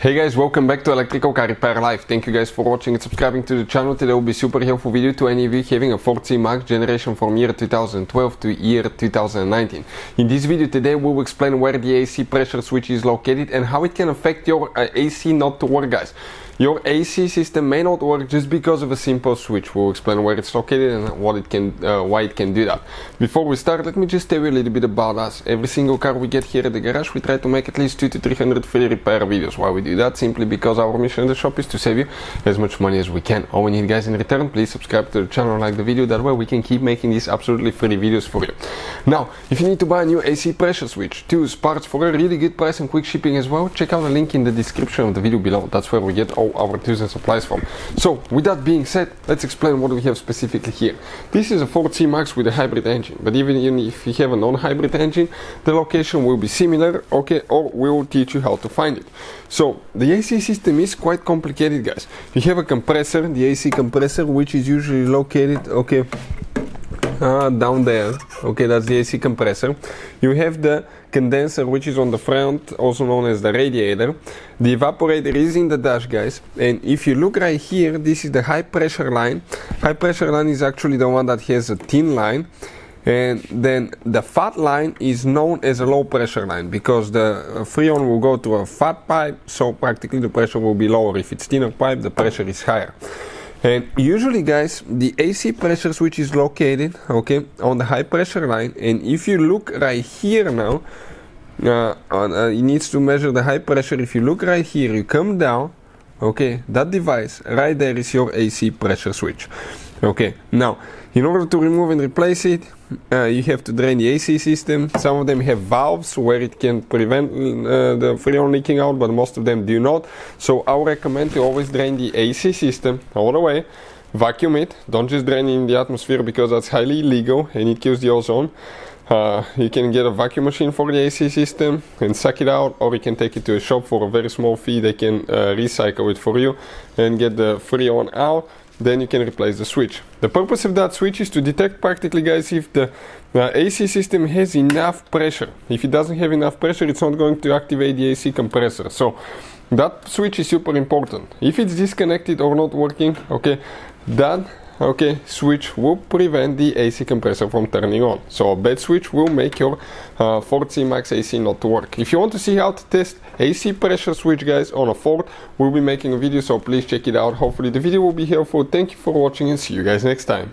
Hey guys, welcome back to Electrical Car Repair Live. Thank you guys for watching and subscribing to the channel. Today will be super helpful video to any of you having a Ford C-Max generation from year 2012 to year 2019. In this video today we will explain where the AC pressure switch is located and how it can affect your AC not to work, guys. Your AC system may not work just because of a simple switch. We'll explain where it's located and what it can, why it can do that. Before we start, let me just tell you a little bit about us. Every single car we get here at the garage, we try to make at least 200 to 300 free repair videos. Why we do that? Simply because our mission in the shop is to save you as much money as we can. All we need, guys, in return, please subscribe to the channel, like the video. That way we can keep making these absolutely free videos for you. Now, if you need to buy a new AC pressure switch, tools, parts for a really good price and quick shipping as well, check out the link in the description of the video below. That's where we get all our tools and supplies from. So with that being said, let's explain what we have specifically here. This is a Ford C-Max with a hybrid engine, but even if you have a non-hybrid engine, the location will be similar, okay, or we will teach you how to find it. So the AC system is quite complicated, guys. You have a compressor, the AC compressor, which is usually located, okay, down there. Okay, that's the AC compressor. You have the condenser, which is on the front, also known as the radiator. The evaporator is in the dash, guys, and if you look right here, this is the high pressure line. High pressure line is actually the one that has a thin line, and then the fat line is known as a low pressure line because the freon will go to a fat pipe, so practically the pressure will be lower. If it's thinner pipe, the pressure is higher. And usually, guys, the AC pressure switch is located, okay, on the high pressure line. And if you look right here now, it needs to measure the high pressure. If you look right here, you come down, okay, that device right there is your AC pressure switch. Okay, now in order to remove and replace it, you have to drain the AC system. Some of them have valves where it can prevent the freon leaking out, but most of them do not. So I would recommend to always drain the AC system all the way, vacuum it. Don't just drain it in the atmosphere because that's highly illegal and it kills the ozone. You can get a vacuum machine for the AC system and suck it out, or you can take it to a shop for a very small fee. They can recycle it for you and get the freon out. Then you can replace the switch. The purpose of that switch is to detect practically, guys, if the AC system has enough pressure. If it doesn't have enough pressure, it's not going to activate the AC compressor. So that switch is super important. If it's disconnected or not working, okay, that switch will prevent the AC compressor from turning on. So a bad switch will make your Ford C-Max AC not to work. If you want to see how to test AC pressure switch, guys, on a Ford, we'll be making a video, so please check it out. Hopefully the video will be helpful. Thank you for watching and see you guys next time.